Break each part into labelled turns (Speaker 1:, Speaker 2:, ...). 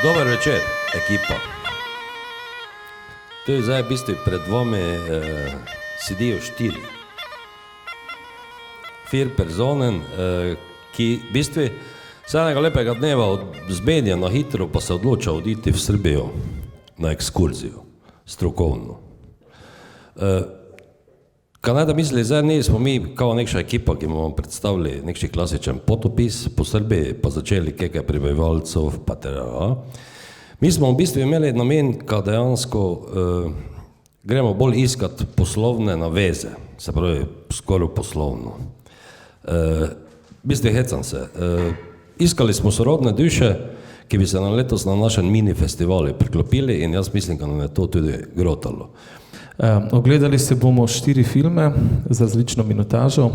Speaker 1: Dober večer, ekipa. To je zdaj v bistvu pred vami sedijo 4. 4 personen, ki v bistvu vsakega lepega dneva z Benja na hitro pa se odloča oditi v Srbijo na ekskurzijo, strokovno. Kaj naj da misli, zdaj ne smo mi kao nekša ekipa, ki bomo predstavili nekši klasičen potopis po Srbiji, pa začeli nekaj prebivalcev, pa teda. Mi smo v bistvu imeli namen, kad dejansko gremo bolj iskat poslovne naveze, se pravi skoraj poslovno. V bistvu hecam se. Iskali smo sorodne duše, ki bi se nam letos na našem mini festivali priklopili in jaz mislim, da nam je to tudi grotalo.
Speaker 2: Ogledali se bomo 4 filme z različno minutažo,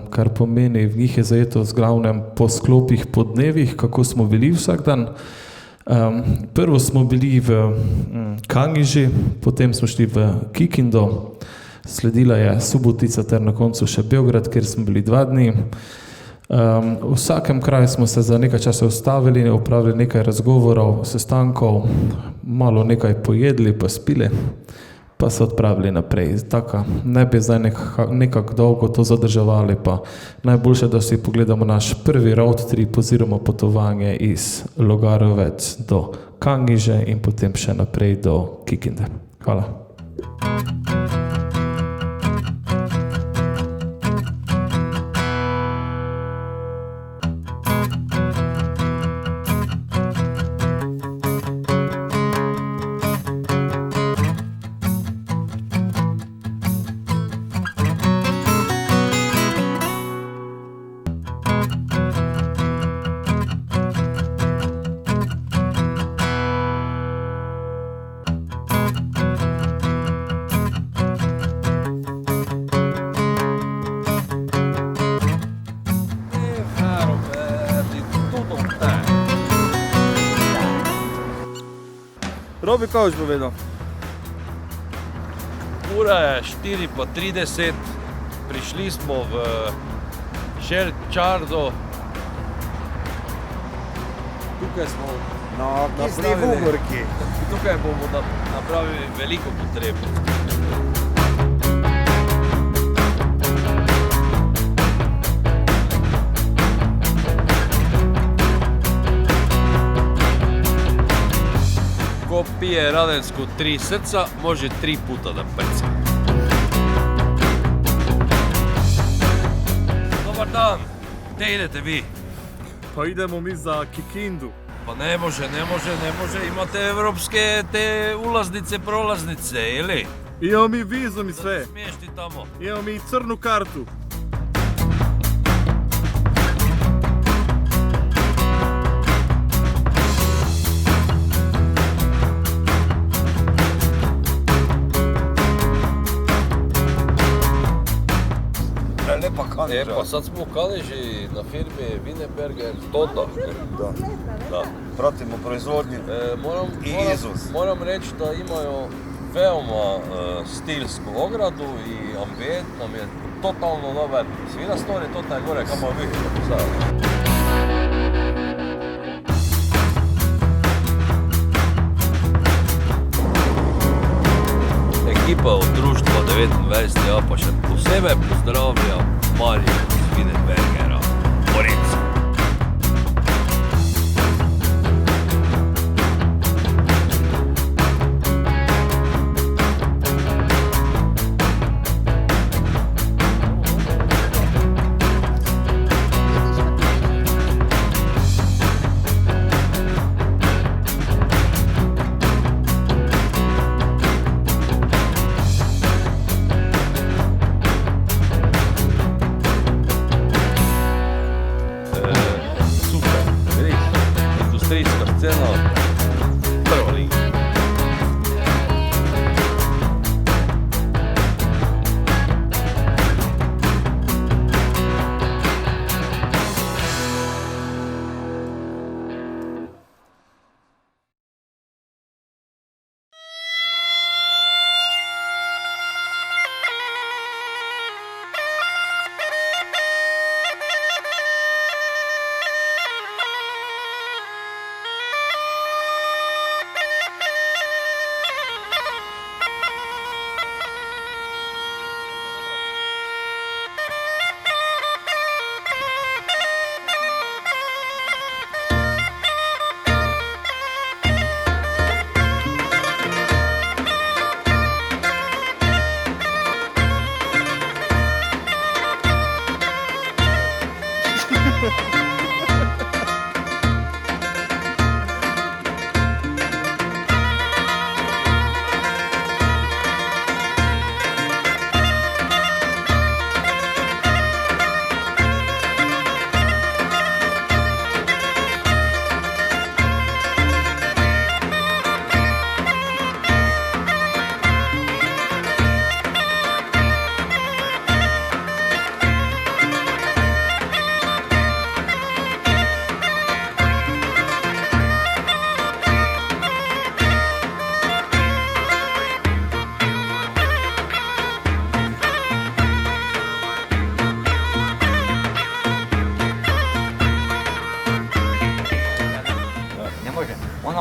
Speaker 2: kar pomeni, v njih je zajeto z glavnem po sklopih, po dnevih, kako smo bili vsak dan. Prvo smo bili v Kangiži, potem smo šli v Kikindo, sledila je Subotica ter na koncu še Beograd, kjer smo bili 2 dni. V vsakem kraju smo se za nekaj časa ustavili, opravili nekaj razgovorov, sestankov, malo nekaj pojedli pa spili, pa se odpravili naprej. Tako, ne bi zdaj nekako dolgo to zadrževali, pa najboljše, da si pogledamo naš prvi road trip oziroma potovanje iz Logarovec do Kangiže in potem še naprej do Kikinde. Hvala.
Speaker 3: Robi, kaj boš povedal?
Speaker 1: Ura je 4:30, prišli smo v Šerčardo.
Speaker 3: Tukaj smo na Vugorki.
Speaker 1: Tukaj bomo napravili veliko potreb. Ko pije Radensko 3 srca, može 3 puta da prca. Dobar dan, gdje idete vi?
Speaker 3: Pa idemo mi za Kikindu.
Speaker 1: Pa ne može, imate evropske te ulaznice, prolaznice, ili?
Speaker 3: Imamo mi vizum i sve.
Speaker 1: Smiješ ti tamo?
Speaker 3: Imamo mi i crnu kartu.
Speaker 1: Lepa Kangiža. Pa sad smo u Kangiži na firmi Wienerberger Toda.
Speaker 4: Da. Pratimo proizvodnju i izvoz.
Speaker 1: Moram reći da imaju veoma stilsku ogradu i ambijent nam je totalno dobar. Svi na stori to taj gore kamo je vidjeti. Ekipa od društva 29. pa še posebej pozdravlja Marija iz Wienerbergera. Borinca.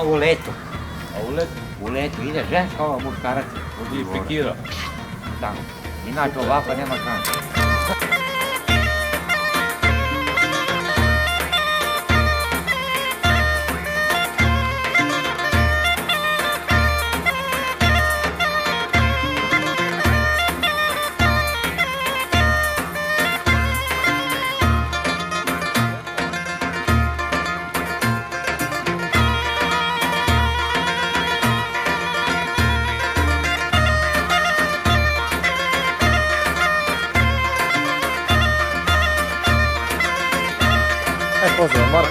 Speaker 5: samo u letu.
Speaker 1: A u letu?
Speaker 5: U letu ide ženska, ova muškarac.
Speaker 1: I pikira.
Speaker 5: Da. Inače ovako nema šanse.
Speaker 3: Pozdrav, Mark.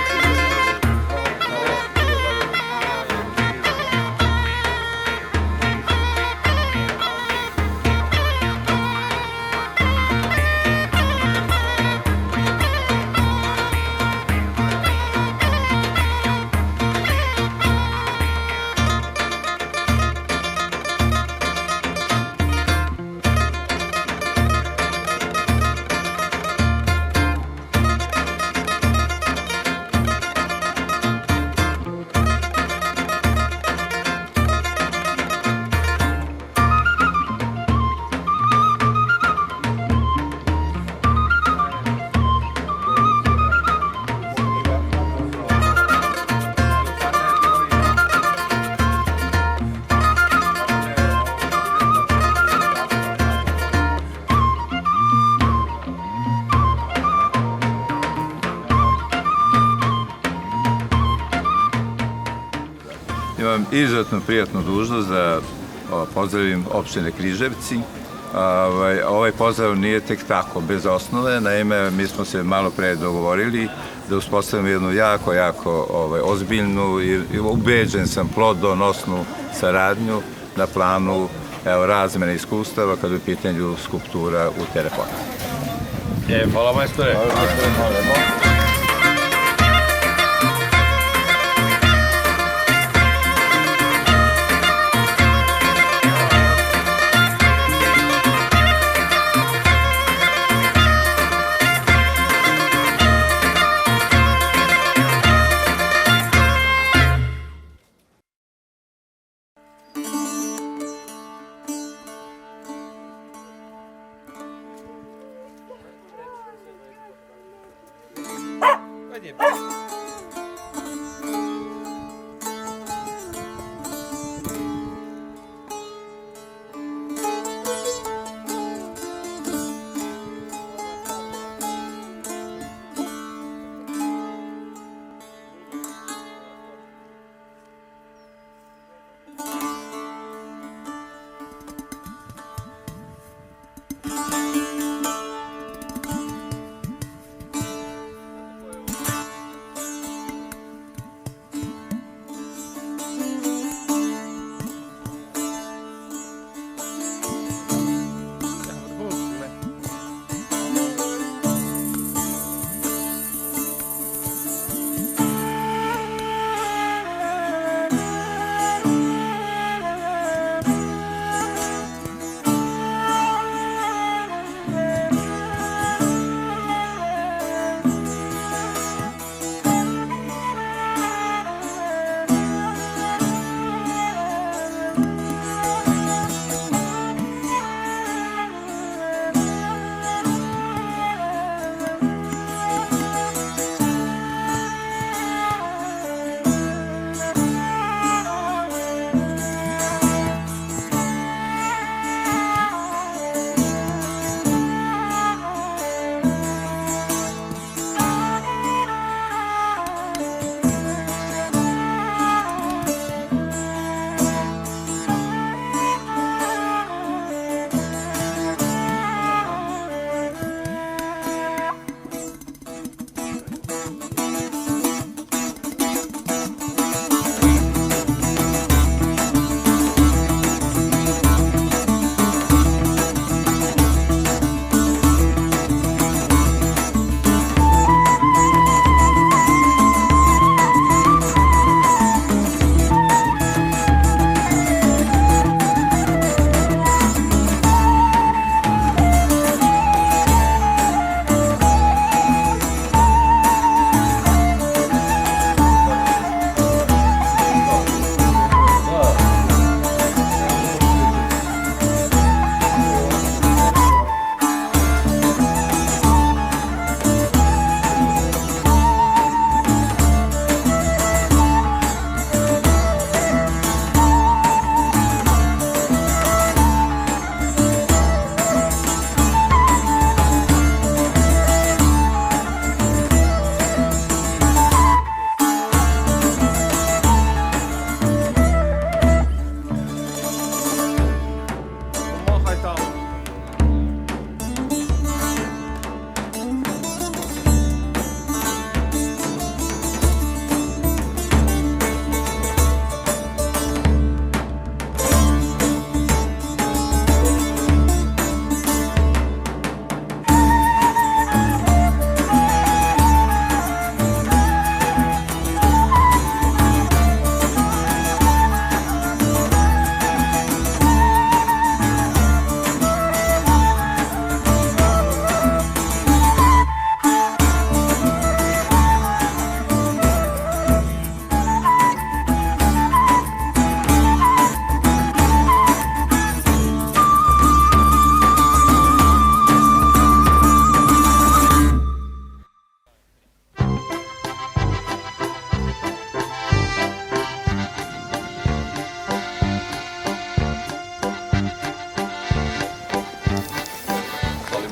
Speaker 6: Imam izuzetno prijatnu dužnost da pozdravim opštine Križevci. Ovaj pozdrav nije tek tako, bez osnove. Naime, mi smo se malo pre dogovorili da uspostavimo jednu jako ozbiljnu i ubeđen sam plodonosnu saradnju na planu razmene iskustava kada je u pitanju skulptura u teraponu.
Speaker 1: Hvala majstore.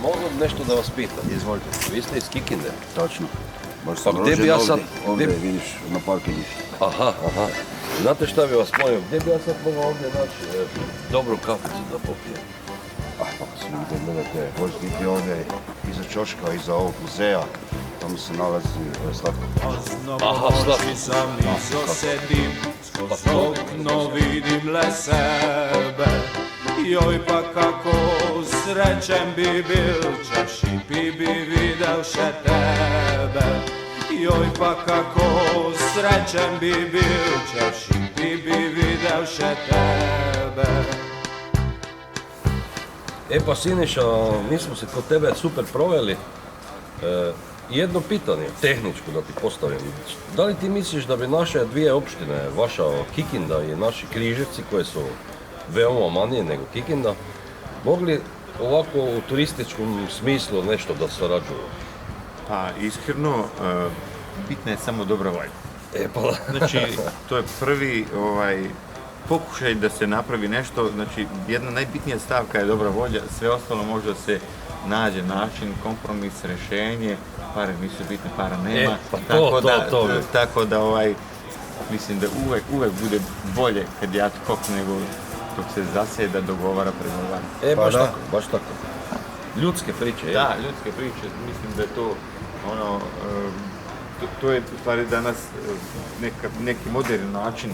Speaker 1: mogu nešto da vas pitam?
Speaker 4: Izvolite.
Speaker 1: Vi ste iz Kikinde.
Speaker 4: Točno. Baš
Speaker 1: Pa
Speaker 4: sam
Speaker 1: gdje bi
Speaker 4: rođen
Speaker 1: ja
Speaker 4: ovdje,
Speaker 1: sad-
Speaker 4: ovdje
Speaker 1: gdje-
Speaker 4: vidiš, na parkirištu.
Speaker 1: Aha. Znate šta bi vas molio? Gdje bi ja sad mogao ovdje naći dobru kaficu da popijem?
Speaker 4: Pa sam da gledate, možete biti ovdje iza Čoška, iza ovog muzeja. Tamo se nalazi slatko.
Speaker 1: Aha, slatko.
Speaker 7: Sam niso sedim, skroz okno vidim le sebe. Joj pa kako srećen bi bil, češ i bi videl še tebe. Joj pa kako srećen bi bil, češ i bi videl še tebe.
Speaker 1: E pa Siniša, mi smo se kod tebe super proveli. Jedno pitanje, tehničko da ti postavim. Da li ti misliš da bi naše dvije opštine, vaša Kikinda i naši Križevci, koje su veoma manje nego Kikinda, mogli ovako u turističkom smislu nešto da surađuju?
Speaker 8: Pa iskreno, bitna je samo dobra volja.
Speaker 1: Pa da.
Speaker 8: Znači, to je prvi pokušaj da se napravi nešto, znači jedna najbitnija stavka je dobra volja, sve ostalo može da se nađe način, kompromis, rješenje, pare nisu bitne, para nema,
Speaker 1: pa
Speaker 8: tako da mislim da uvek bude bolje kad ja kok nego dok se zasjeda, dogovara, pregovara.
Speaker 1: Baš tako. Ljudske priče, je?
Speaker 8: Da, ljudske priče, mislim da je to to je u stvari danas neki moderni način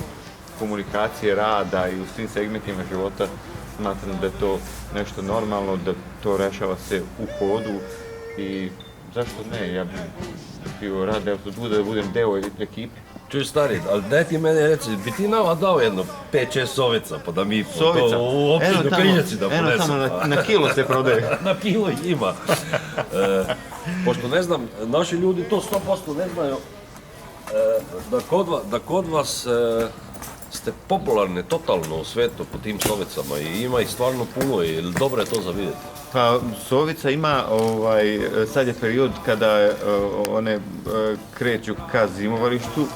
Speaker 8: komunikacije, rada i u svim segmentima života. Smatram da je to nešto normalno, da to rešava se u hodu i zašto ne, ja bih bio rad da budem deo ekipe.
Speaker 1: Čuj stari, ali daj ti mene reci, bi ti nama dao jedno 5-6 sovica pa da mi
Speaker 8: Sovica?
Speaker 1: u opštinu Križevci da
Speaker 8: Eno
Speaker 1: ponesemo.
Speaker 8: tamo na kilo se prodaje.
Speaker 1: Na kilo ih ima. Pošto ne znam, naši ljudi to 100% ne znaju, da kod vas ste popularni totalno u svijetu po tim sovicama i ima ih stvarno puno i dobro je to za vidjeti.
Speaker 8: Pa sovica ima, sad je period kada one kreću ka zimovalištu.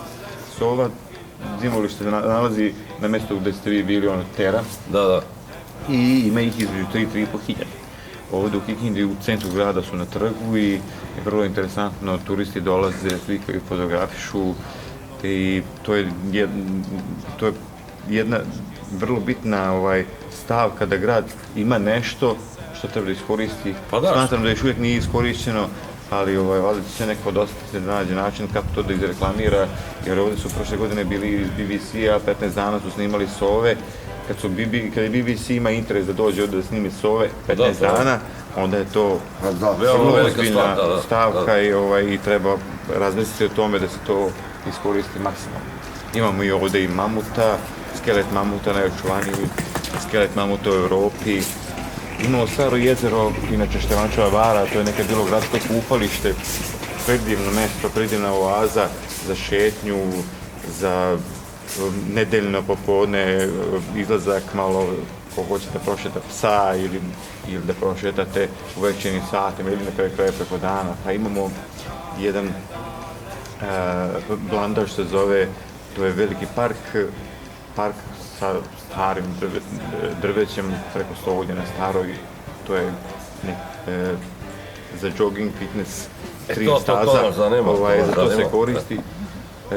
Speaker 8: Sova zimovalište se nalazi na mjestu gdje ste vi bili, Tera.
Speaker 1: Da.
Speaker 8: I ima ih između 3-3,5 hiljade. Ovdje u Kikindi u centru grada su na trgu i je vrlo interesantno, turisti dolaze, slikaju, fotografišu i to je jedna vrlo bitna stavka da grad ima nešto što treba da iskoristi.
Speaker 1: Pa da.
Speaker 8: Smatram da još uvijek nije iskorišteno, ali valjda će se neko dostati da nađe način kako to da izreklamira, jer ovdje su prošle godine bili iz BBC-a, 15 dana su snimali sove. Kad je BBC ima interes da dođe ovdje da snimi sove 15 dana, onda je to vrlo ozbiljna stavka i treba razmisliti o tome da se to iskoristi maksimalno. Imamo i ovdje i mamuta, skelet mamuta, najočuvaniji skelet mamuta u Europi. Imamo staro jezero, inače Števančeva Vara, to je nekad bilo gradsko kupalište, predivno mjesto, predivna oaza za šetnju, za nedeljno popodne, izlazak malo, ko hoće da prošeta psa ili da prošetate u večernjim satima ili na kraju kraja preko dana. Pa imamo jedan blandaž se zove, to je veliki park sa starim drvećem preko Slovodje na Staroj, to je za jogging, fitness, tri staza, za to se koristi.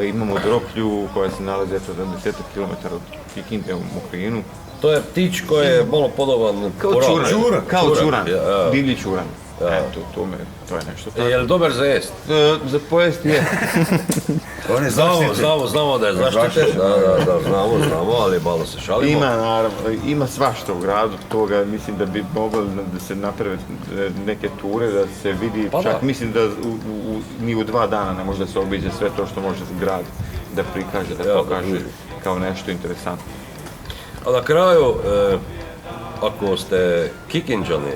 Speaker 8: Imamo droplju koja se nalazi za 10 km od Kikinde u Mokrinu.
Speaker 1: To je ptić koji je malo podoban
Speaker 8: Kao čuran, divlji čuran. Eto, to je nešto tako.
Speaker 1: Je li dobar za jest?
Speaker 8: Za pojest je.
Speaker 4: On je zaštićen.
Speaker 1: Znamo da je zaštićen, da, znamo, ali malo se šalimo.
Speaker 8: Ima, naravno, ima svašta u gradu toga, mislim da bi moglo da se naprave neke ture, da se vidi, čak mislim da ni u 2 dana ne može da se obiđe sve to što može grad da prikaže, da pokaže kao nešto interesantno.
Speaker 1: A na kraju, ako ste Kikinđani,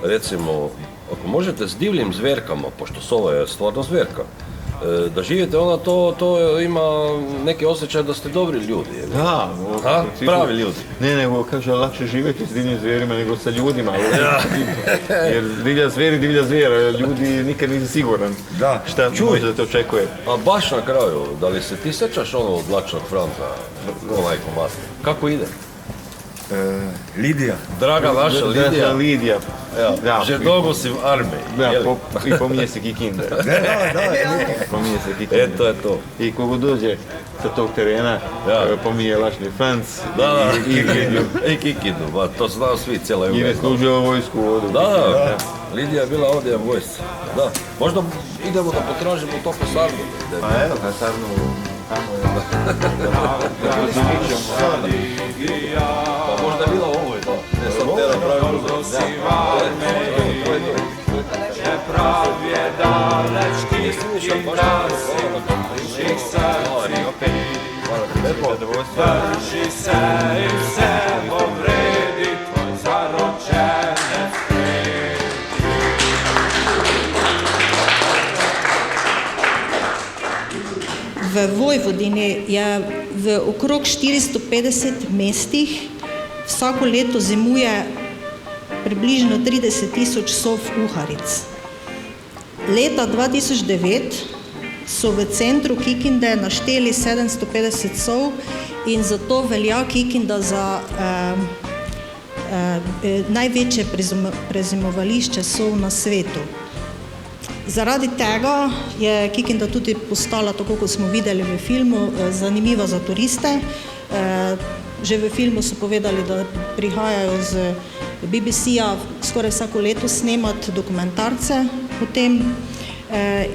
Speaker 1: recimo, ako možete s divljim zverkama, pošto sova je stvarno zverka, da živite, ona to ima neki osjećaj da ste dobri ljudi.
Speaker 8: Da,
Speaker 1: pravi ljudi.
Speaker 8: Ne, nego kaže lakše živjeti s divljim zvijerima nego sa ljudima. Jer divlja zvijer, ljudi nikad nisi siguran šta može da te očekuje.
Speaker 1: A baš na kraju, da li se ti sjećaš ono od Mlačnog Franta, onaj komad? Kako ide?
Speaker 9: Lidija.
Speaker 10: Draga vaša Lidija.
Speaker 8: Lidija. Da,
Speaker 10: Že dolgo si v armiji.
Speaker 8: Da, i pominje se Kikinda. Pominje se Kikinda.
Speaker 10: To je to.
Speaker 8: I kogo dođe sa tog terena, pominje Lašni Franc i Lidiju.
Speaker 10: I Kikindu, to znao svi, cijela
Speaker 8: I ne služio vojsku ovdje.
Speaker 10: Da, Lidija je bila ovdje u vojsci. Da, možda idemo da potražimo to kasarnu.
Speaker 8: Pa evo, kasarnu tamo je.
Speaker 10: Pa možda je bila ovo je to. Ne sam tera pravi
Speaker 7: Je pravje dalečki gimnaz, viših srci drži se i se povredi tvoj zaročenec
Speaker 11: V Vojvodini je v okrog 450 mestih vsako leto zimuje približno 30.000 sov uharic. Leta 2009 so v centru Kikinde našteli 750 sov in zato velja Kikinda za največje prezimovališče sov na svetu. Zaradi tega je Kikinda tudi postala, tako kot smo videli v filmu, zanimiva za turiste. Že v filmu so povedali, da prihajajo z BBC-ja skoraj vsako leto snemati dokumentarce o tem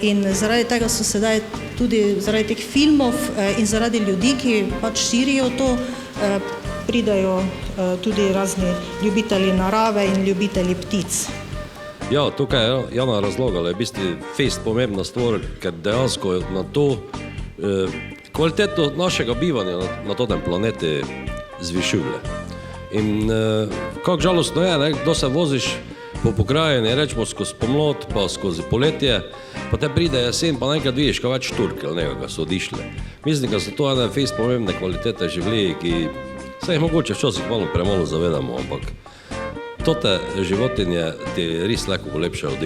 Speaker 11: in zaradi tega so sedaj tudi zaradi teh filmov in zaradi ljudi, ki pač širijo to, pridajo tudi razni ljubitelji narave in ljubitelji ptic.
Speaker 1: Ja, tukaj je Jana razlagala, je v bistvu fest pomembna stvar, ker dejansko na to kvaliteto našega bivanja na tem planetu zvišuje. In kako žalostno je, kdo se voziš po pokrajini, rečemo skozi pomlad, pa skozi poletje, pa te pride jesen, pa nekaj vidiš, kaj več šturke ali nekaj so odišle. Mislim, da so to ene fest pomembne kvalitete življenja, ki se jih mogoče včasih premalo zavedamo, ampak tote životinje ti res lahko lepše od.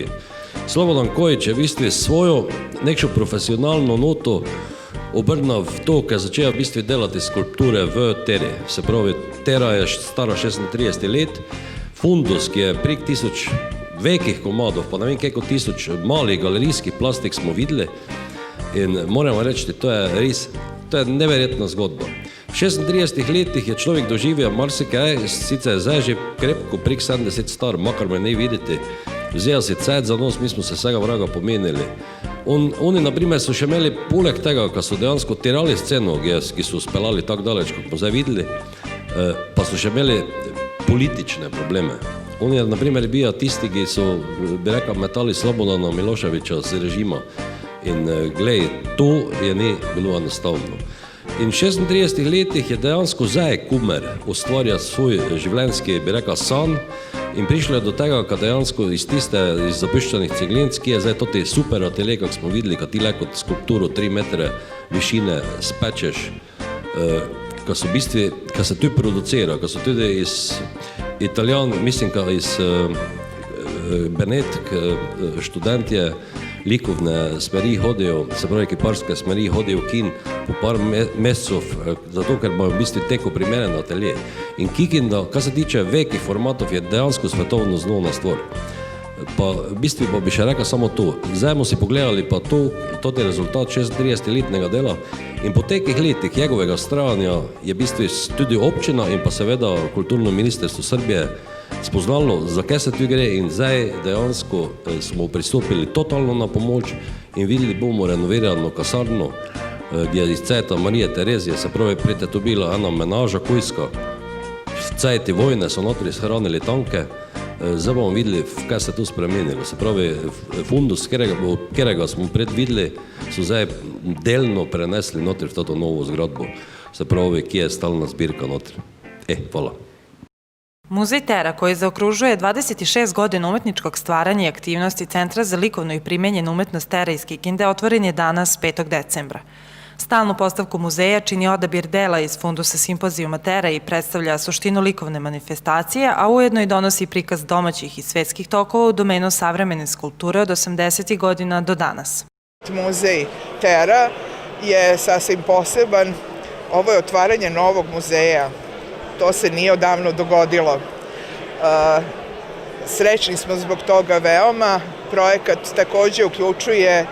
Speaker 1: Slobodan Kojić je v bistvu svojo nekšo profesionalno noto obrnil v to, ker je začel v bistvu delati skulpture v teri. Se pravi, tera je stara 36 let, fundus, ki je prek 1000 velikih komadov, pa ne vem koliko 1000 malih galerijskih plastik smo videli in moramo reči, to je res, to je neverjetna zgodba. V 36 letih je človek doživel marsikaj, sicer je zdaj že krepko prek 70 star, makar me ne videti, vzel si cajt za nos, mi smo se vsega vraga pomenili. Oni, na primer, so še imeli poleg tega, ko so dejansko tirali sceno, ki so speljali tako daleč, kot smo zdaj videli, pa so še imeli politične probleme. Oni, na primer, bijo tisti, ki so, bi rekel, metali Slobodana Miloševića z režima. In glej, to je ne bilo enostavno. In v 36 letih je dejansko zdaj Kumer ustvarjal svoj življenjski, bi rekel, san in prišlo je do tega, ko dejansko iz zapuščenih ceglinc, ki je zdaj toti super atelje, kako smo videli, ko ti le kot skulpturo 3 metre višine spečeš, ko so v bistvu, ko se tu producira, ko so tudi iz Italijan, mislim, ko iz Benetk študentje likovne smeri hodijo, se pravi kiparske smeri hodijo v kin po par mesecev, zato ker bojo v bistvu teko primeren atelje. In Kikinda, kar se tiče velikih formatov, je dejansko svetovno znana stvar. Pa v bistvu pa bi še rekel samo to. Zdaj smo si pogledali pa to je rezultat 36-letnega dela in po tekih letih njegovega strajanja je v bistvu tudi občina in pa seveda kulturno ministrstvo Srbije spoznalo, za kaj se tu gre in zdaj dejansko smo pristopili totalno na pomoč in videli bomo renovirano kasarno, gdje je iz cajta Marije Terezije, se pravi, prete tu bila ena menaža kujska, v cajti vojne so notri shranili tanke, zdaj bomo videli, kaj se tu spremenilo, se pravi, fundus, kjerega smo predvideli, so zdaj delno prenesli notri v to novo zgradbo, se pravi, kje je stalna zbirka notri. Hvala.
Speaker 12: Muzej Tera, koji zaokružuje 26 godina umetničkog stvaranja i aktivnosti Centra za likovnu i primenjenu umetnost Tera iz Kikinde, otvoren je danas 5. decembra. Stalnu postavku muzeja čini odabir dela iz fundusa simpozijuma Tera i predstavlja suštinu likovne manifestacije, a ujedno i donosi prikaz domaćih i svetskih tokova u domenu savremene skulpture od 80. godina do danas.
Speaker 13: Muzej Tera je sasvim poseban. Ovo je otvaranje novog muzeja
Speaker 9: to se nije odavno dogodilo. Srećni smo zbog toga veoma. Projekat takođe uključuje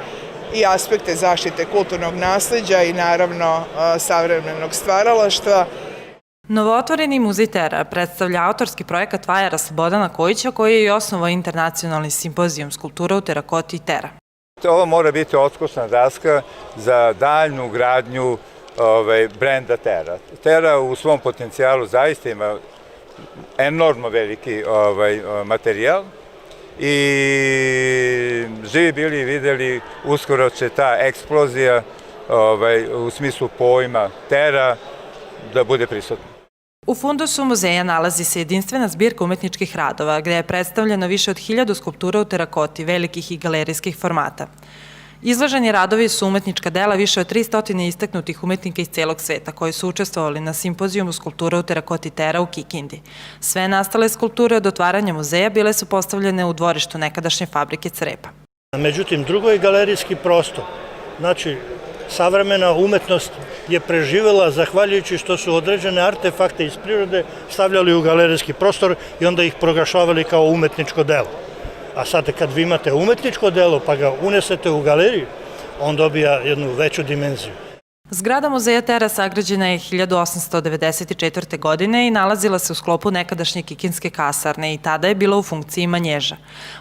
Speaker 9: i aspekte zaštite kulturnog nasleđa i naravno savremenog stvaralaštva.
Speaker 12: Novootvoreni muzej Tera predstavlja autorski projekat vajara Slobodana Kojića, koji je i osnovao internacionalni simpozijum skulptura u terakoti Tera.
Speaker 6: Ovo mora biti otkućna daska za daljnu gradnju brenda Tera. Tera u svom potencijalu zaista ima enormno veliki materijal i živi bili i videli, uskoro će ta eksplozija u smislu pojma Tera da bude prisutna.
Speaker 12: U fundusu muzeja nalazi se jedinstvena zbirka umetničkih radova, gde je predstavljeno više od 1000 skulptura u terakoti, velikih i galerijskih formata. Izloženi radovi su umetnička dela više od 300 istaknutih umetnika iz celog sveta, koji su učestvovali na simpozijumu skulptura u terakoti Tera u Kikindi. Sve nastale skulpture od otvaranja muzeja bile su postavljene u dvorištu nekadašnje fabrike crepa.
Speaker 13: Međutim, drugo je galerijski prostor. Znači, savremena umetnost je preživela zahvaljujući što su određene artefakte iz prirode stavljali u galerijski prostor i onda ih proglašavali kao umetničko delo. A sad kad vi imate umetničko delo pa ga unesete u galeriju, on dobija jednu veću dimenziju.
Speaker 12: Zgrada muzeja Tera sagrađena je 1894. godine i nalazila se u sklopu nekadašnje Kikinske kasarne i tada je bila u funkciji manježa.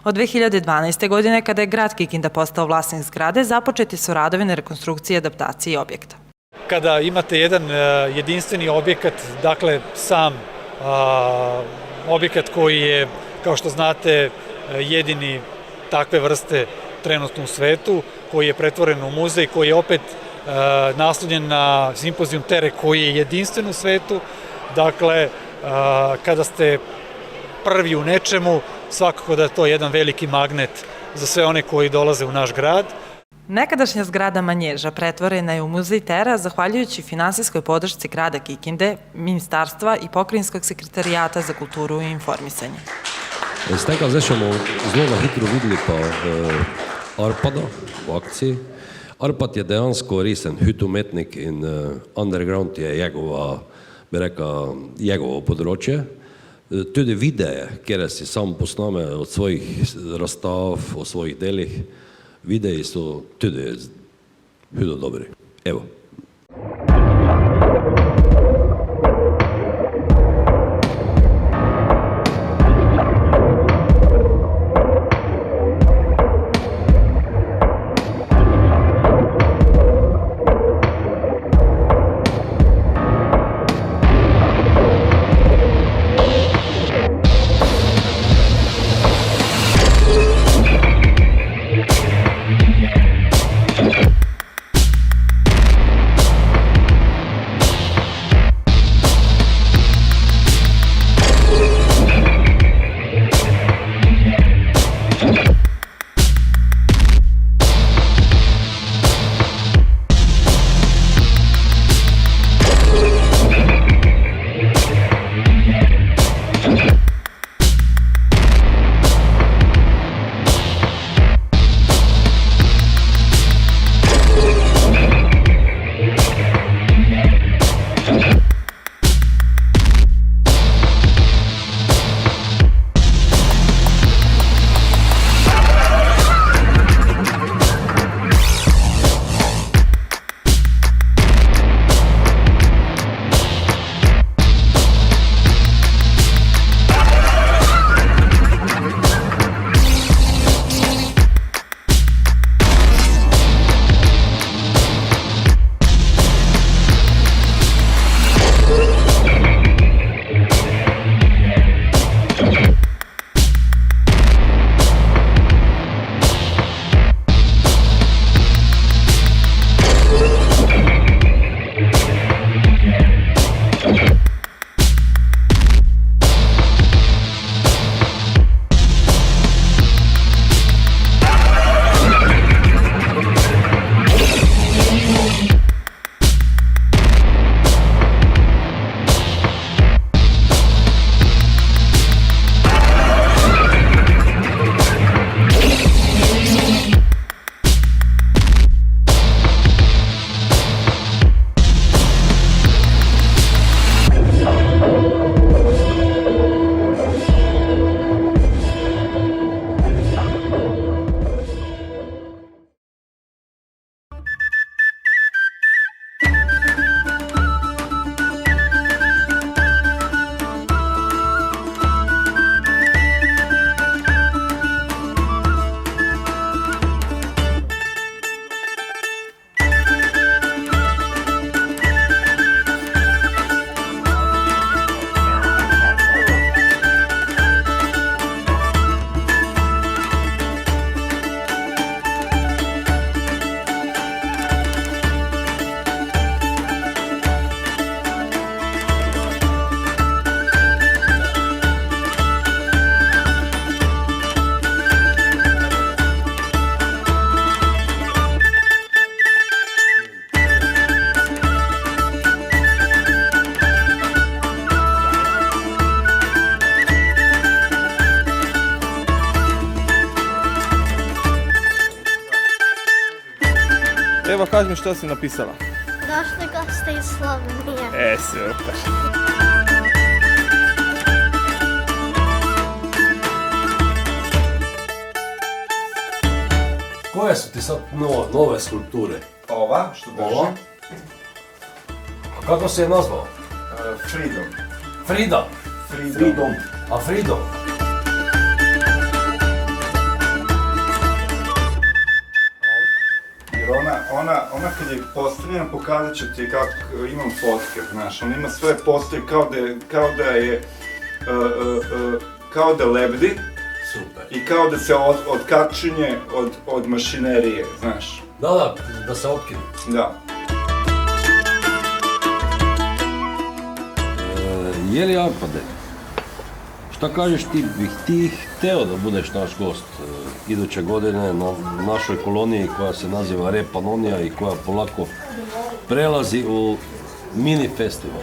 Speaker 12: Od 2012. godine, kada je grad Kikinda postao vlasnik zgrade, započeti su radovi na rekonstrukciji i adaptaciji objekta.
Speaker 14: Kada imate jedan jedinstveni objekat, dakle sam objekat koji je, kao što znate, jedini takve vrste trenutno u svetu, koji je pretvoren u muzej, koji je opet naslonjen na simpozijum Tere, koji je jedinstven u svetu. Dakle, kada ste prvi u nečemu, svakako da je to jedan veliki magnet za sve one koji dolaze u naš grad.
Speaker 12: Nekadašnja zgrada manježa pretvorena je u muzej Tera zahvaljujući finansijskoj podršci grada Kikinde, ministarstva i pokrajinskog sekretarijata za kulturu i informisanje.
Speaker 1: Z tega zdaj bomo zelo na hitro videli pa Arpada v akciji. Arpad je dejansko resen hütumetnik in underground je njegova, bi rekel, njegovo področje. Tudi videe, kjer si sam posname od svojih razstav, o svojih delih, videi so tudi hudo dobri. Evo.
Speaker 3: Evo, kaži mi što si napisala.
Speaker 15: Došli goste iz Slovenije.
Speaker 3: Super.
Speaker 1: Koje su ti sad nove skulpture?
Speaker 8: Ova, što držim.
Speaker 1: Kako si je nazvao?
Speaker 8: Freedom.
Speaker 1: Frida?
Speaker 8: Freedom.
Speaker 1: A Freedom?
Speaker 8: Jer ona kad je postavljena pokazat ću ti kako imam fotke, znaš, ona ima svoje postoje kao da lebdi.
Speaker 1: Super.
Speaker 8: I kao da se otkačinje od mašinerije, znaš.
Speaker 1: Da se otkine.
Speaker 8: Da.
Speaker 1: Jeli Arpade, šta kažeš ti, bih ti hteo da budeš naš gost iduće godine na našoj koloniji koja se naziva Repanonija i koja polako prelazi u mini festival?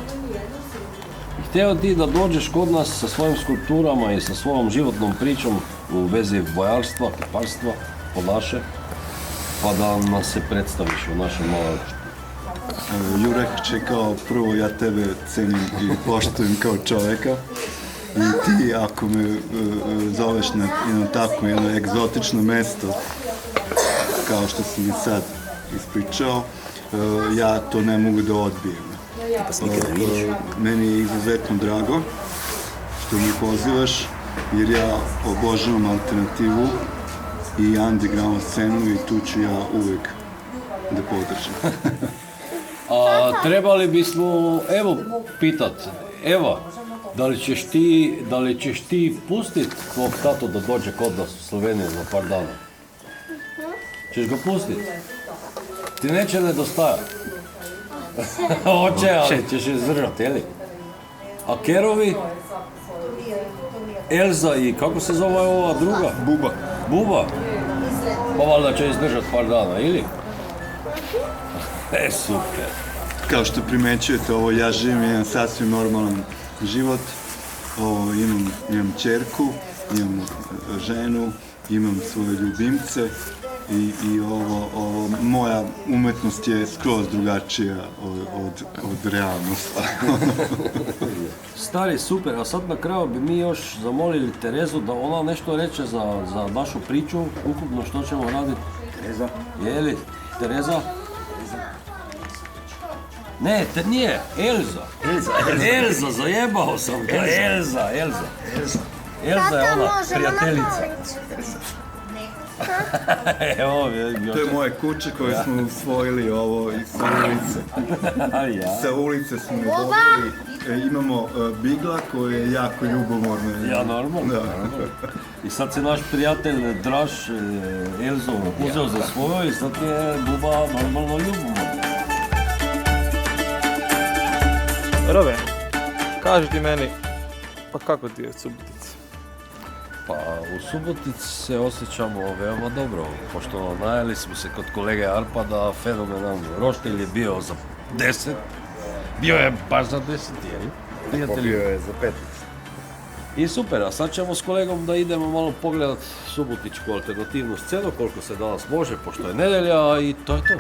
Speaker 1: Hteo ti da dođeš kod nas sa svojim skulpturama i sa svojom životnom pričom u vezi bojarstva, kiparstva, po naše, pa da nas se predstaviš u našem maloročku.
Speaker 16: Jurek, kao prvo ja tebe cenim i poštujem kao čovjeka i ti ako me zoveš na jedno egzotično mesto kao što si mi sad ispričao, ja to ne mogu da odbijem. Meni je izuzetno drago što mi pozivaš jer ja obožavam alternativu i underground scenu i tu ću ja uvijek da podržim.
Speaker 1: A trebali bismo, evo, pitat, Eva, da li ćeš ti pustit tvog tatu da dođe kod nas u Sloveniju za par dana? Češ ga pustit? Ti neće nedostajati. Hoće, ali ćeš je zdržati, jeli? A Kerovi? Elza i kako se zove ova druga?
Speaker 16: Buba.
Speaker 1: Buba? Pa valjda će izdržati par dana, ili? Super.
Speaker 16: Kao što primećujete, ja živim jedan sasvim normalan život. Imam ćerku, imam ženu, imam svoje ljubimce i moja umetnost je skroz drugačija od realnosti.
Speaker 1: Stari, super, a sad na kraju bi mi još zamolili Terezu da ona nešto reče za našu priču, ukupno što ćemo raditi.
Speaker 8: Tereza.
Speaker 1: Jeli, Tereza? Ne, nije, Elza, zajebao sam ga, Elza je ona prijateljica.
Speaker 16: To je moje kuće koje smo usvojili sa ulice. Sa ulice smo je dobili. Imamo Bigla koji je jako ljubomorno.
Speaker 1: Ja, normalno. I sad se naš prijatelj Draž Elzo uzeo za svojo i sad je Buba normalno ljubomorno.
Speaker 3: Robe, kaži ti meni, pa kako ti je u Subotici?
Speaker 1: Pa u Subotici se osjećamo veoma dobro, pošto najeli smo se kod kolege Arpada, fenomenalno. Roštilj je bio za 10, bio je baš za 10, jel? Prijatelji.
Speaker 8: Bio je za 15.
Speaker 1: I super, a sad ćemo s kolegom da idemo malo pogledat subotičku alternativnu scenu, koliko se danas može, pošto je nedelja i to je to.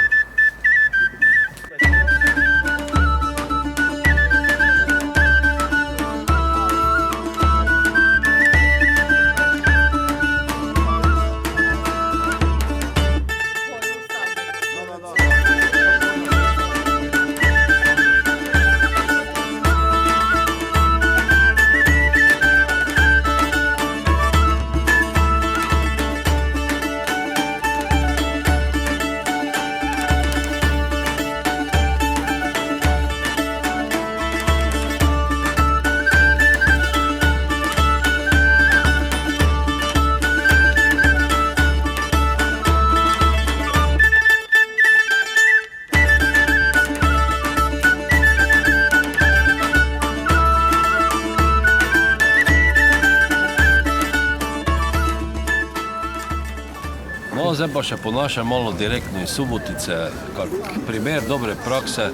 Speaker 1: Zdaj pa še ponašam malo direktno iz Subotice, kar primer dobre prakse.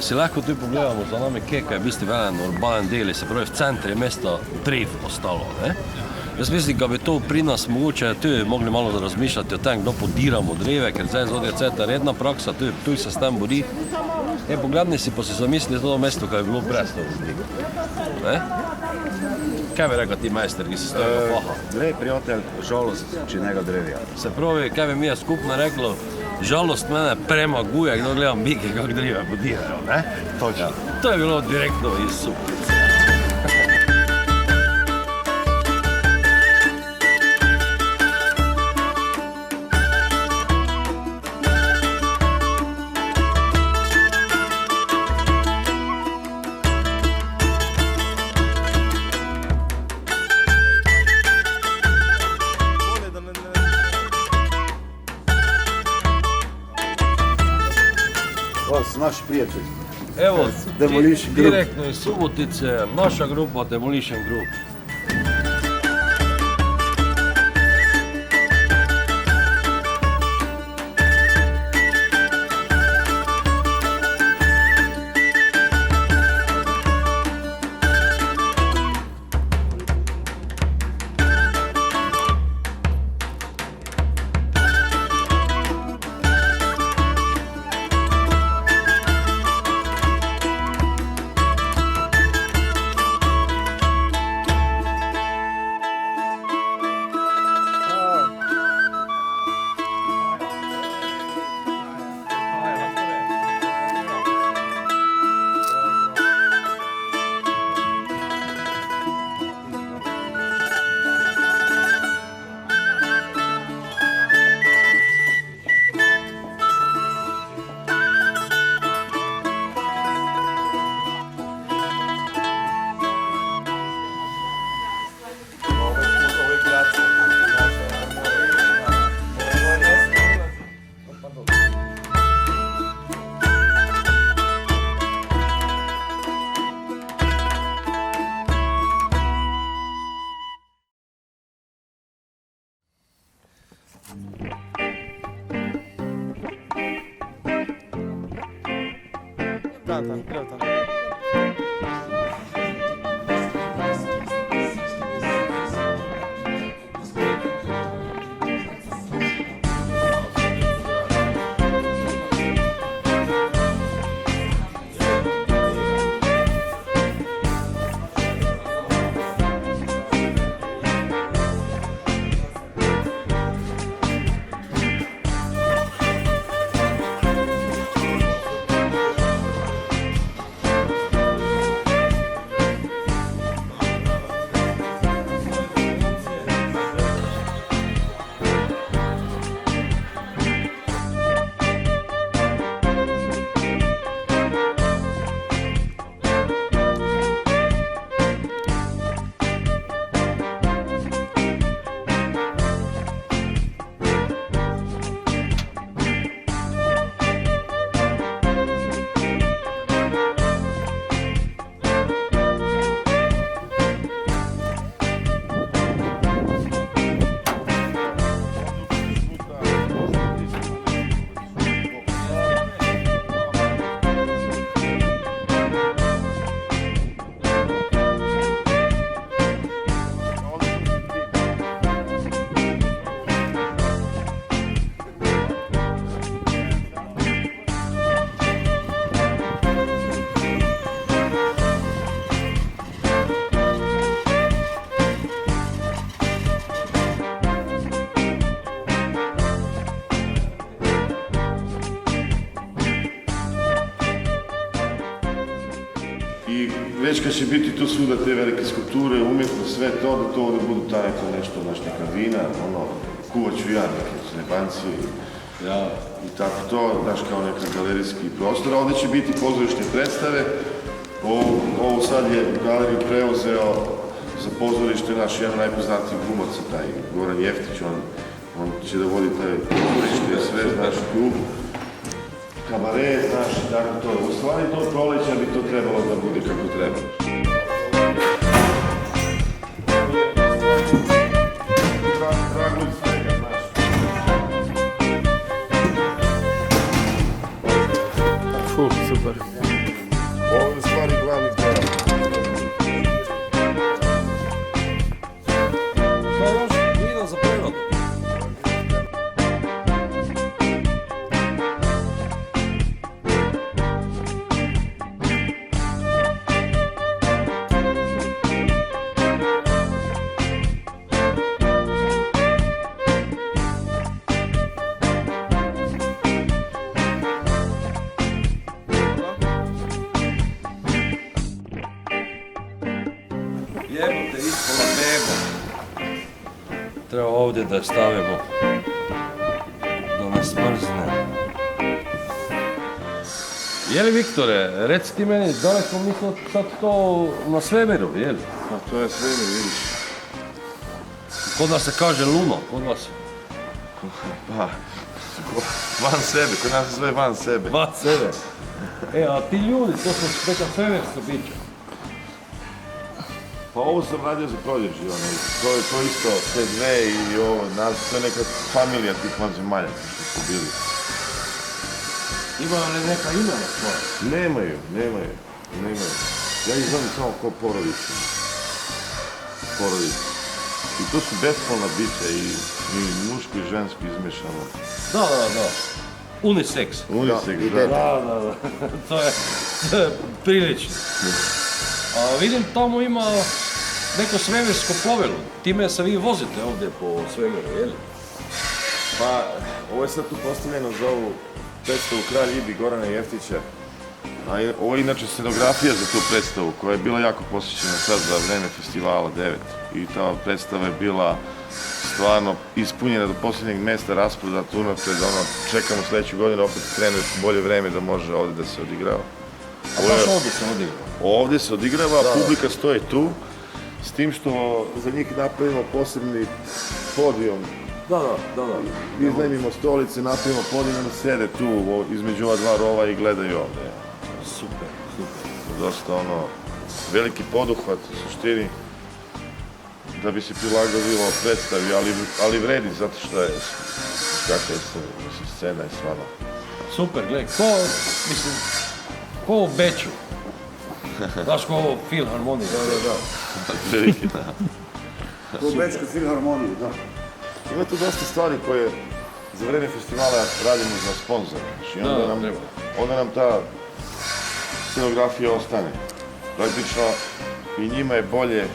Speaker 1: Si lahko tu pogledamo za nami, kaj je v bistvu velen urbanen del, se pravi v centri mesta Triv ostalo. Jaz mislim, da bi to pri nas mogoče tudi mogli malo razmišljati o tem, kdo podiramo dreve, ker zdaj je ceta redna praksa, tudi se s tem bori. Pogledni si pa si zamisli to mesto, kaj je bilo brez to. Kaj bi rekel ti majster, ki si s tega paha?
Speaker 4: Glej, prijatelj, žalost, če njega drevja.
Speaker 1: Se pravi, kaj bi mi je skupno reklo, žalost mene premaguje, kdo gledam bike, kako dreve podirajo, ne?
Speaker 4: Točno.
Speaker 1: To je bilo direktno iz Suplice.
Speaker 4: Ovo su naši prijatelji.
Speaker 1: Evo,
Speaker 4: Demolition Group.
Speaker 1: direktno iz Subotice, naša grupa Demolition Group.
Speaker 17: Već kad će biti tu svuda te velike skulpture, umjetnost, sve to, da to ovdje budu taj nešto, neka vina, kuvat ću ja neke snebanci, i tako to, znaš, kao neka galerijski prostor. Ovdje će biti pozorišne predstave, ovo sad je galeriju preuzeo za pozorište naš jedan najpoznatiji glumac, taj Goran Jeftić, on će da vodi taj pozorište, sve, znaš, klub. Kabare, znaš, tako to. U stvari to proleća bi to trebalo da bude kako treba.
Speaker 3: Super.
Speaker 17: Ovo je stvari glavnih dela.
Speaker 1: ovdje da je stavimo. Da ne smrzne. Jeli Viktore, reci ti meni, da li smo mi sad to na svemiru, jeli?
Speaker 17: A to je svemir, vidiš.
Speaker 1: Kod nas se kaže luno, kod vas.
Speaker 17: Pa, van sebe, kod nas se zove van sebe.
Speaker 1: Van sebe. A ti ljudi, to su neka svemirska bića.
Speaker 17: Pa ovo sam radio za proljeđi, to je to isto, te dve i ovo, to je neka familija tih vanzemalja što su bili.
Speaker 1: Ima li neka imena svoja?
Speaker 17: Nemaju. Ja ih znam samo kao porodicu. I to su bespolna bića i muško i žensko izmešano.
Speaker 1: Da. Unisex. Da. To je prilično. A vidim tamo ima neko svemirsko plovilo. Time se vi vozite ovdje po svemiru, jel?
Speaker 17: Pa, ovo je sad tu postavljeno za ovu predstavu Kralj Ibi Gorana Jeftića. A ovo je inače scenografija za tu predstavu koja je bila jako posjećena sad za vreme festivala 9. I ta predstava je bila stvarno ispunjena do posljednjeg mjesta, rasprodata unapred, čekamo sljedeću godinu opet krene bolje vreme da može ovdje da se odigrava.
Speaker 1: A baš ovdje se odigrava?
Speaker 17: Ovdje se odigrava, publika stoji tu, s tim što za njih napravimo posebni podijum.
Speaker 1: Da.
Speaker 17: Iznajmimo stolice, napravimo podijum, da sede tu između ova dva rova i gledaju ovdje.
Speaker 1: Super.
Speaker 17: Dosta veliki poduhvat u suštini da bi se prilagodilo predstavi, ali vredi zato što je kakva je scena i stvarno.
Speaker 1: Super, gledaj, ko u Beču. Znaš ko ovo filharmonija?
Speaker 17: Da. Veliki, da.
Speaker 4: Ko u Bečku filharmoniju, da.
Speaker 17: Ima tu dosta stvari koje za vreme festivala radimo za sponzor. Onda nam ta scenografija ostane. Praktično i njima je bolje,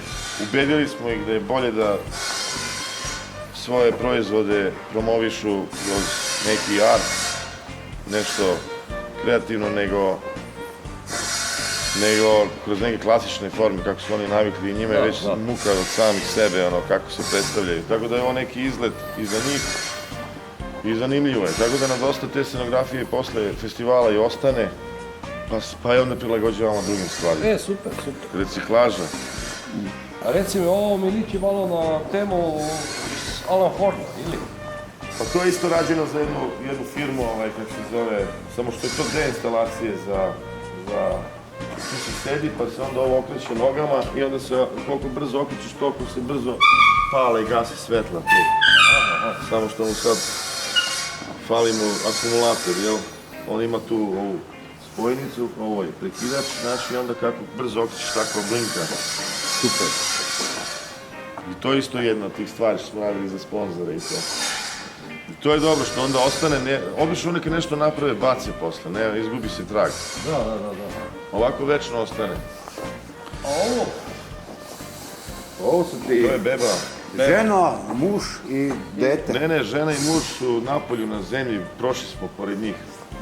Speaker 17: ubedili smo ih da je bolje da svoje proizvode promovišu kroz neki art, nešto kreativno nego kroz neke klasične forme kako su oni navikli i njima je već muka od samih sebe kako se predstavljaju. Tako da je ovo neki izlet i za njih i zanimljivo je. Tako da nam dosta te scenografije posle festivala i ostane, pa je onda prilagođavamo drugim stvarima.
Speaker 1: Super.
Speaker 17: Reciklaža.
Speaker 1: A reci mi, ovo mi liči malo na temu Alan Forda, ili?
Speaker 17: Pa to je isto rađeno za jednu firmu, kako se zove, samo što je to deinstalacije za tu se sedi pa se onda ovo okreće nogama i onda se koliko brzo okrećeš toliko se brzo pale i gasi svetla tu. Samo što mu sad fali mu akumulator, jel? On ima tu ovu spojnicu, ovo je prekidač, znaš, i onda kako brzo okrećeš tako blinka. Super. I to je isto jedna od tih stvari što smo radili za sponzore i to. I to je dobro što onda ostane, obično neke nešto naprave, bace posle, ne, izgubi se trag.
Speaker 1: Da.
Speaker 17: Ovako večno ostane.
Speaker 1: A ovo?
Speaker 4: Ovo su ti...
Speaker 17: To je beba.
Speaker 4: Žena, muž i dete.
Speaker 17: Ne, žena i muž su napolju na zemlji, prošli smo pored njih.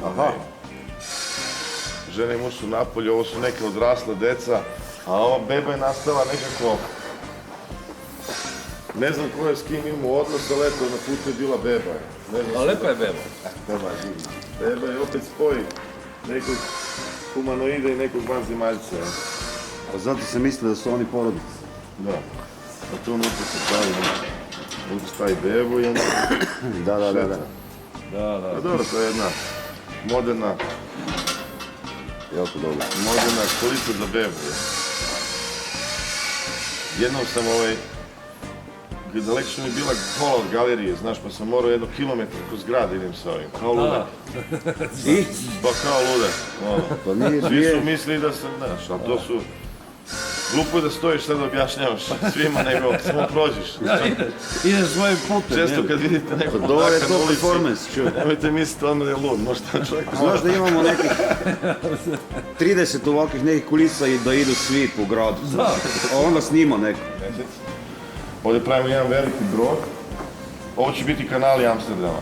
Speaker 4: Aha.
Speaker 17: Žena i muž su napolju, ovo su neke odrasla deca, a ova beba je nastala nekako... Ne znam ko je s kim imao odnos, ali eto, na putu je bila beba.
Speaker 1: A lepa je beba.
Speaker 17: Beba je opet spoj nekog humanoida i nekog vanzemaljca.
Speaker 4: A zato se misle da su oni porodice.
Speaker 17: Da. A tu unutra se stavi, unutra stavi bebu i onda...
Speaker 4: Da.
Speaker 17: A dobro, to je jedna moderna...
Speaker 4: Jako dobro.
Speaker 17: Moderna stolica za bebu. Jednom sam daleko što mi je bila kola od galerije, znaš, pa sam morao 1 kilometar kroz grad idem sa ovim, kao ludak.
Speaker 4: I?
Speaker 17: Pa kao ludak. Svi su mislili da sam, znaš, ali to su... Glupo je da stojiš sad da objašnjavaš svima, nego samo prođeš.
Speaker 1: Ideš svojim putem.
Speaker 17: Često kad vidite nekog
Speaker 4: ludaka
Speaker 17: ludaka
Speaker 4: na
Speaker 17: na
Speaker 4: ulici,
Speaker 17: nemojte misliti onda je lud, možda čovjek...
Speaker 4: Znaš da imamo nekih 30 ovakvih nekih kulisa i da idu svi po gradu. A onda snima neko.
Speaker 17: Ovdje pravimo jedan veliki brod. Ovo će biti kanali Amsterdama.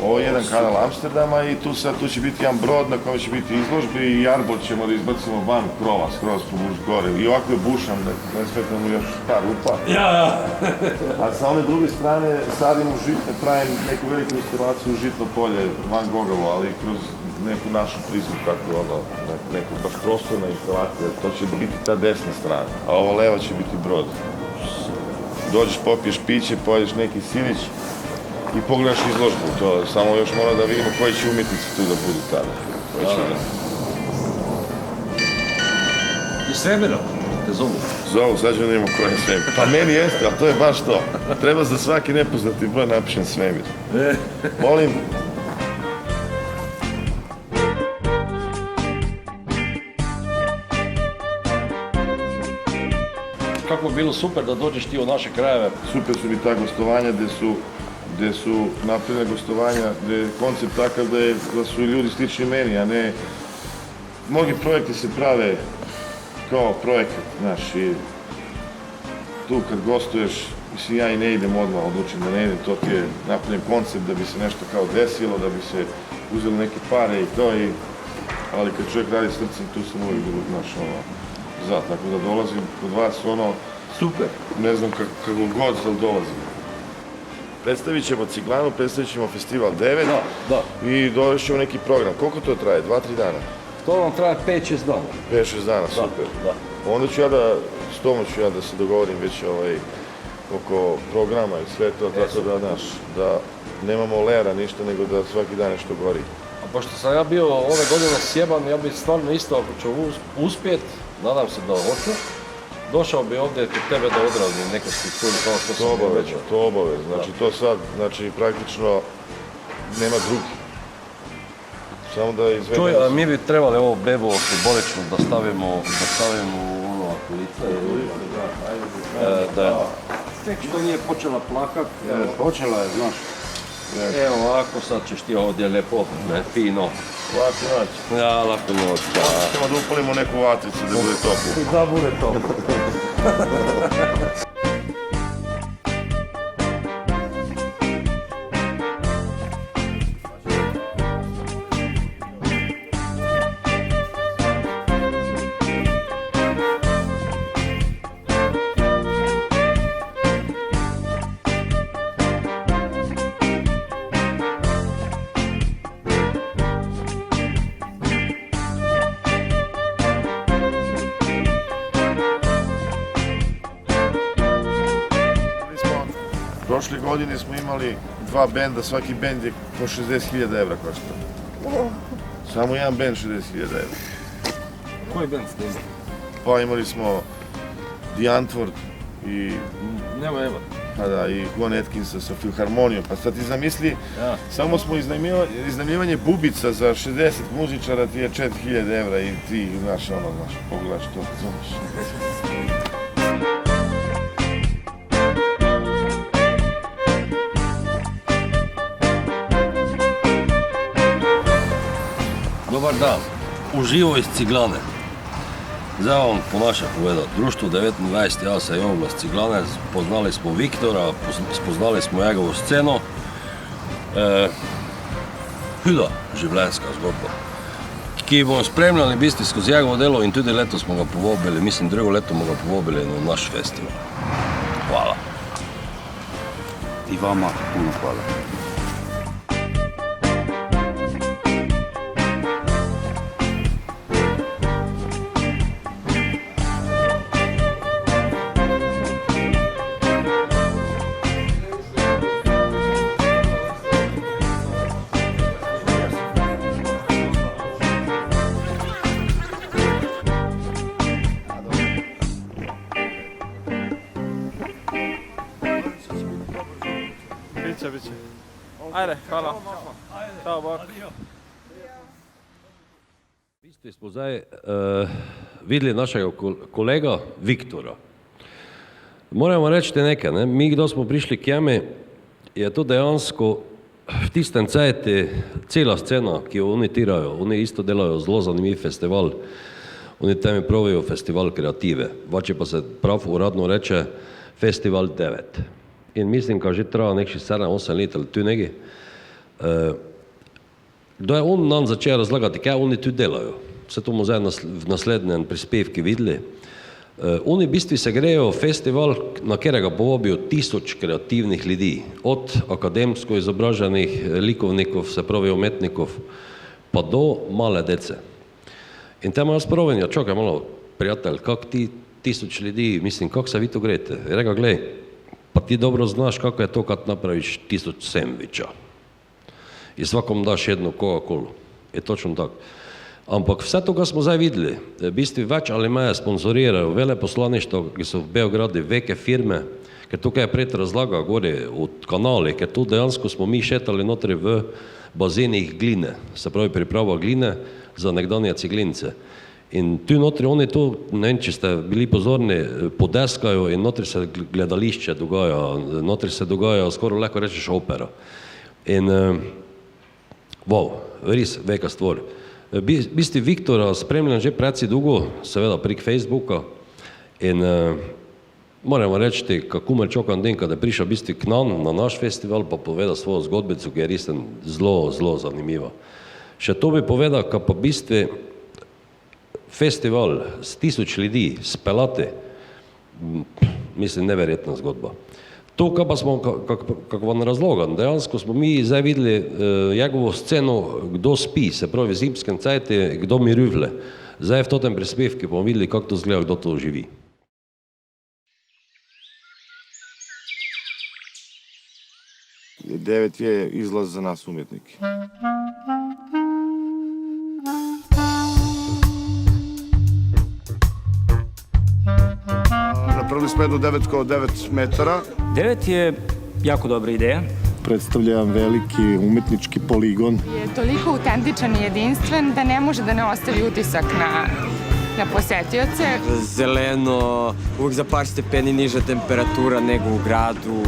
Speaker 17: Ovo je jedan kanal Amsterdama i tu će biti jedan brod na kojem će biti izložbi i jarbol ćemo da izbacimo van krova, skroz gore. I ovako je bušan, ne smeta mu još par rupa. A sa one druge strane sadimo žitne, pravim neku veliku instalaciju žitno polje Van Gogovo, ali kroz neku našu prizmu, kako neku baš prostorna instalacija, to će biti ta desna strana, a ova leva će biti brod. Dođeš, popiješ piće, pojedeš neki silić i pogledaš izložbu, to samo još mora da vidimo koji će umjetnici tu da budu tada.
Speaker 10: I svemirom te zovu?
Speaker 17: Zovu, sad ćemo da imamo koji je svemir. Pa meni jeste, ali to je baš to. Treba za svaki nepoznati broj napišem svemir. Molim.
Speaker 10: Kako bi bilo super da dođeš ti u naše krajeve?
Speaker 17: Super su mi ta gostovanja gdje su napravljena gostovanja, gdje je koncept takav da su ljudi slični meni, a ne... Mnogi projekti se prave kao projekat, znaš, i tu kad gostuješ, mislim ja i ne idem odmah, odlučim da ne idem, to ti je napravljen koncept da bi se nešto kao desilo, da bi se uzelo neke pare i to, ali kad čovjek radi srcem, tu sam uvijek, znaš, za, tako da dolazim kod vas, super, ne znam kako god, ali dolazim. Predstavit ćemo Ciglanu, predstavit ćemo festival 9 i dovest ćemo neki program. Koliko to traje? 2-3 dana?
Speaker 10: To vam traje 5-6 dana.
Speaker 17: 5-6 dana, super. Onda ću s Tomom ću ja da se dogovorim već oko programa i sve to, tako da nemamo lera ništa, nego da svaki dan nešto gori.
Speaker 10: A pošto sam ja bio ove godine sjeban, ja bih stvarno isto, ako ću uspjet, nadam se da hoću, došao bi ovdje kod tebe da odrazim neke strukturi kao što sam obavezno.
Speaker 17: To obavezno, znači to sad, znači praktično nema drugi. Samo da izvedemo...
Speaker 10: Čuj, a mi bi trebali ovo bebu bolečnu da stavimo u ono akulica. Tek što nije počela plakat.
Speaker 17: Počela je, znaš.
Speaker 10: Evo ovako sad ćeš ti ovdje lijepo, fino.
Speaker 17: Laku noć.
Speaker 10: Ja, laku noć, da.
Speaker 17: Ćemo da upalimo neku vatricu da bude toplo.
Speaker 10: Da bude toplo.
Speaker 17: Prošle godine smo imali 2 benda, svaki bend je po 60.000 evra koštao. Samo jedan bend 60.000 evra.
Speaker 10: Koji bend ste imali?
Speaker 17: Pa imali smo The Antwoord i...
Speaker 10: Nema.
Speaker 17: Pa da, i Gwen Atkinsa sa Filharmonijom. Pa sad ti zamisli, samo smo iznajmljivanje bubica za 60 muzičara ti je 4.000 evra i ti, znaš, pogledaš to, znaš.
Speaker 10: Dobar dan, uživo iz Ciglane. Zdaj vam po naše povedal, društvo 29, jaz se Jovo iz Ciglane, spoznali smo Viktora, spoznali smo njegovo sceno. Huda življenjska zgodba, ki bomo spremljali v bistvu skozi njegovo delo in tudi letos smo ga povabili, mislim drugo leto smo ga povabili na naš festival. Hvala.
Speaker 4: I vama puno hvala.
Speaker 3: Biće. Ajde, hvala. Ćao, bok.
Speaker 1: V bistvu smo zdaj videli našega kolega Viktora. Moramo reči nekaj, ne? Mi, kdo smo prišli k jemi, je to dejansko v tistem cajti cela scena, ki jo oni tirajo. Oni isto delajo zelo zanimiv festival. Oni temi pravijo festival kreative. Vače pa se prav uradno reče Festival 9. In mislim, da že traja nekih 7-8 let ali tu nekaj. Da je on nam začel razlagati, kaj oni tu delajo. Vse to bomo zdaj v naslednjem prispevki videli. Oni v bistvu se grejo festival, na katerega povabijo 1000 kreativnih ljudi, od akademsko izobraženih likovnikov, se pravi umetnikov, pa do male dece. In te malo spravenja, čakaj malo, prijatelj, kak ti 1000 ljudi, mislim, kak se vi to grete? Je reka, glej, pa ti dobro znaš, kako je to, kad napraviš 1000 sendviča. I svakom daš jednu Coca-Colu. Je točno tako. Ampak vse to, kar smo zdaj videli, v bistvu več ali manj sponzorirajo veleposlaništvo, ki so v Beogradu veke firme, ker tukaj je pred razlaga gori od kanali, ker tu dejansko smo mi šetali notri v bazenih gline, se pravi priprava gline za nekdanje ciglince. In tu notri oni to, ne vem, če ste bili pozorni, podeskajo in notri se gledališče dogaja, notri se dogaja, skoraj lahko rečeš opera. In wow, res veka stvar. V bistvu Viktora spremljam že predvsej dolgo, seveda prek Facebooka, in moramo reči, kako me čakam den, kada je prišel v bistvu k nam na naš festival, pa poveda svojo zgodbico, ki je res zelo, zelo zanimiva. Še to bi povedal, ka pa v bistvu festival s 1000 ljudi speljati, mislim, neverjetna zgodba. To, kaj pa smo, kako vam razlogam, dejansko smo mi zdaj videli njegovo sceno, kdo spi, se pravi v zimskem cajti, kdo mirivle. Zdaj v totem prispevki bomo videli, kako to zgleda, kdo to živi.
Speaker 17: Devet je izlaz za nas umjetniki. Napravili smo jednu 9,9 metara.
Speaker 18: 9 je jako dobra ideja.
Speaker 19: Predstavlja veliki umetnički poligon.
Speaker 20: Je toliko autentičan i jedinstven da ne može da ne ostavi utisak na posetioce.
Speaker 18: Zeleno, uvijek za par stepeni niža temperatura nego u gradu.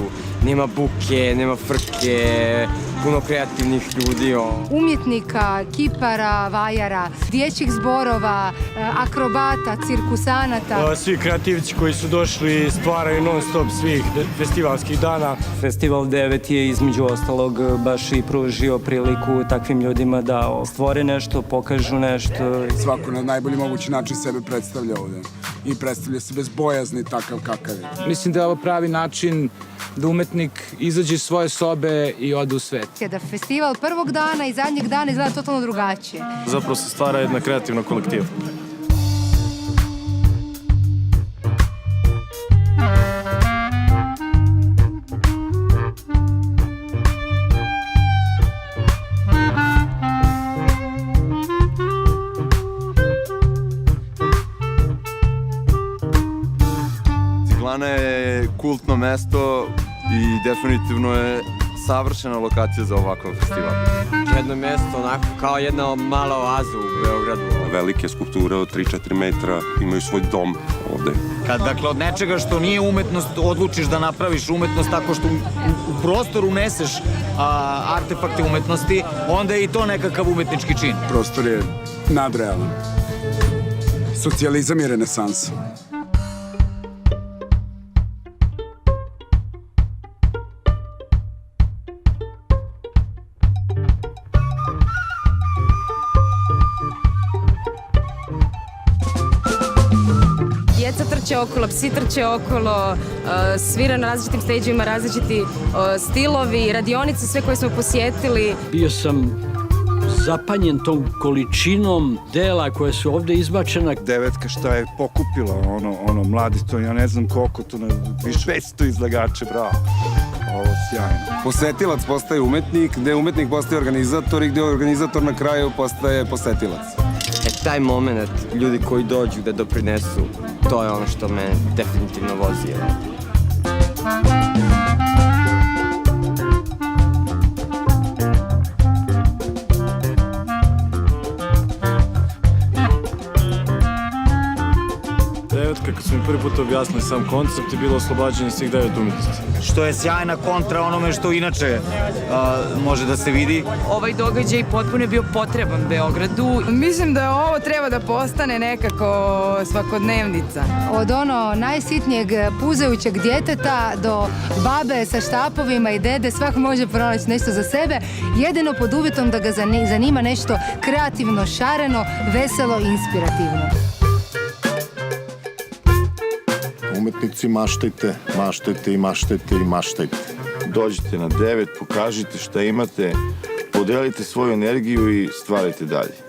Speaker 18: Nema buke, nema frke, puno kreativnih ljudi.
Speaker 21: Umjetnika, kipara, vajara, dječjih zborova, akrobata, cirkusanata.
Speaker 22: Svi kreativci koji su došli stvaraju non stop svih festivalskih dana.
Speaker 18: Festival 9 je između ostalog baš i pružio priliku takvim ljudima da stvore nešto, pokažu nešto.
Speaker 23: Svako na najbolji mogući način sebe predstavlja ovdje i predstavlja se bez bojazni takav kakav je.
Speaker 24: Mislim da je ovo pravi način da umetnik izađe iz svoje sobe i ode u svet.
Speaker 21: Da festival prvog dana i zadnjeg dana izgleda totalno drugačije.
Speaker 22: Zapravo se stvara jedna kreativna kolektiva.
Speaker 25: Ciglana je kultno mesto i definitivno je savršena lokacija za ovakav festival.
Speaker 18: Jedno mjesto onako kao jedna mala oaza u Beogradu.
Speaker 26: Velike skulpture od 3-4 metra imaju svoj dom ovde.
Speaker 27: Kad dakle od nečega što nije umetnost odlučiš da napraviš umetnost tako što u prostor uneseš artefakte umetnosti, onda je i to nekakav umetnički čin.
Speaker 23: Prostor je nadrealan. Socijalizam je renesansa.
Speaker 28: Djeca trče okolo, psi trče okolo, svira na različitim stageima, različiti stilovi, radionice, sve koje smo posjetili.
Speaker 29: Bio sam zapanjen tom količinom dela koje su ovde izbačena.
Speaker 16: Devetka šta je pokupila, ono mladi to, ja ne znam koliko to, više 500 izlagače, bravo. Ovo sjajno.
Speaker 27: Posetilac postaje umetnik, gde umetnik postaje organizator i gde organizator na kraju postaje posetilac.
Speaker 18: Taj moment, ljudi koji dođu da doprinesu, to je ono što me definitivno vozi.
Speaker 22: Devetka kad su mi prvi put objasnili sam koncept i bilo oslobađanje svih 9 umjetnosti.
Speaker 27: Što je sjajna kontra onome što inače može da se vidi.
Speaker 28: Ovaj događaj potpuno je bio potreban Beogradu.
Speaker 20: Mislim da ovo treba da postane nekako svakodnevnica.
Speaker 21: Od ono najsitnijeg puzajućeg djeteta do babe sa štapovima i dede, svak može pronaći nešto za sebe, jedino pod uvjetom da ga zanima nešto kreativno, šareno, veselo i inspirativno.
Speaker 19: Umetnici maštajte, maštajte i maštajte i maštajte.
Speaker 17: Dođite na 9, pokažite šta imate, podelite svoju energiju i stvarajte dalje.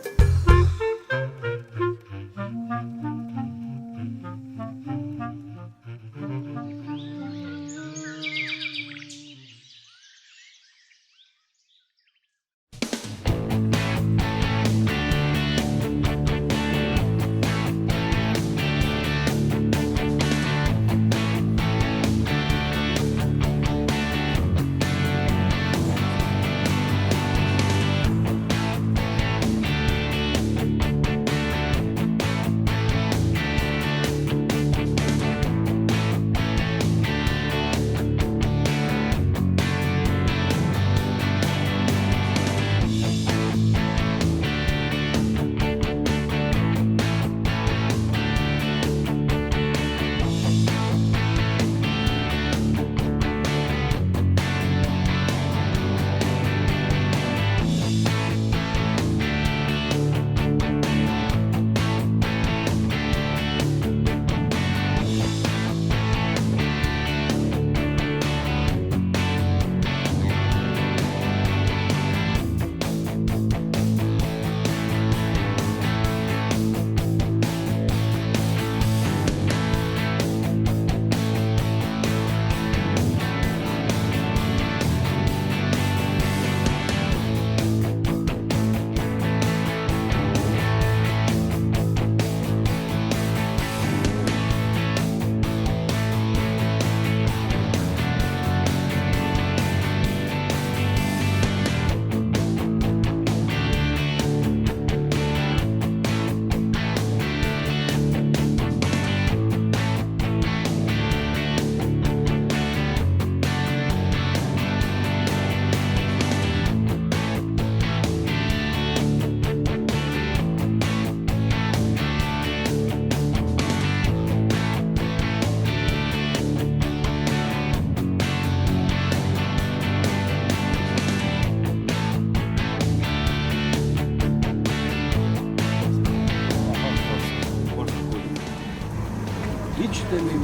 Speaker 10: Ličite mi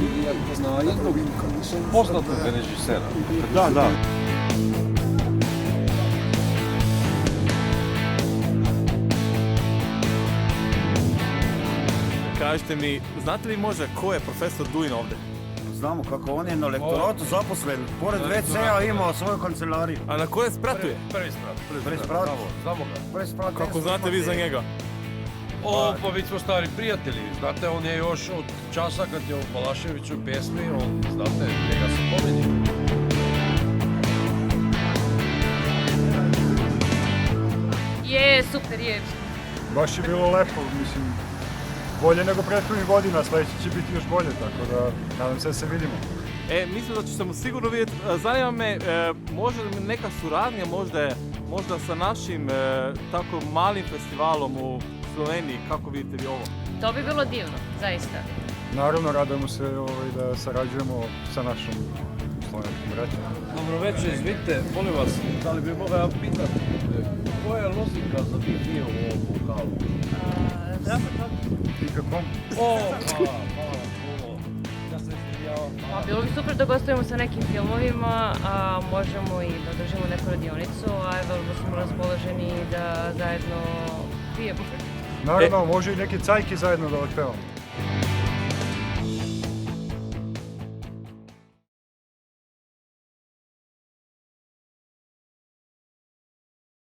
Speaker 10: na jednog poznatog režisera.
Speaker 17: Da.
Speaker 3: Kažite mi, znate li možda ko je profesor Duin ovdje?
Speaker 4: Znamo kako on je na lektoratu zaposlen, pored WC-a imao svoju kancelariju.
Speaker 3: A na koje spratuje?
Speaker 4: Prvi sprat.
Speaker 10: Znamo ga.
Speaker 3: Kako znate vi za njega?
Speaker 10: Pa vi smo stari prijatelji. Znate, on je još od časa kad je u Balaševiću pjesmi, znate, njega se pomeni.
Speaker 28: Je, super je.
Speaker 22: Baš je bilo lepo, mislim, bolje nego prethodnih godina, sljedeće će biti još bolje, tako da nadam se da se vidimo.
Speaker 3: Mislim da ću se mu sigurno vidjeti. Zanima me, može li neka suradnja možda sa našim tako malim festivalom u Sloveniji, kako vidite vi ovo?
Speaker 28: To bi bilo divno, zaista.
Speaker 22: Naravno, radujemo se da sarađujemo sa našom slovenskom braćom.
Speaker 10: Dobro večer, izvidite, molim vas, da li bi mogao ja pitati, koja je lozika za DJ u ovom vokalu?
Speaker 22: Nikakvom.
Speaker 28: Bilo bi super da gostujemo sa nekim filmovima, a možemo i da držimo neku radionicu, a evo da smo raspoloženi da zajedno pijemo.
Speaker 22: Naravno, može i neke cajke zajedno da otpevamo.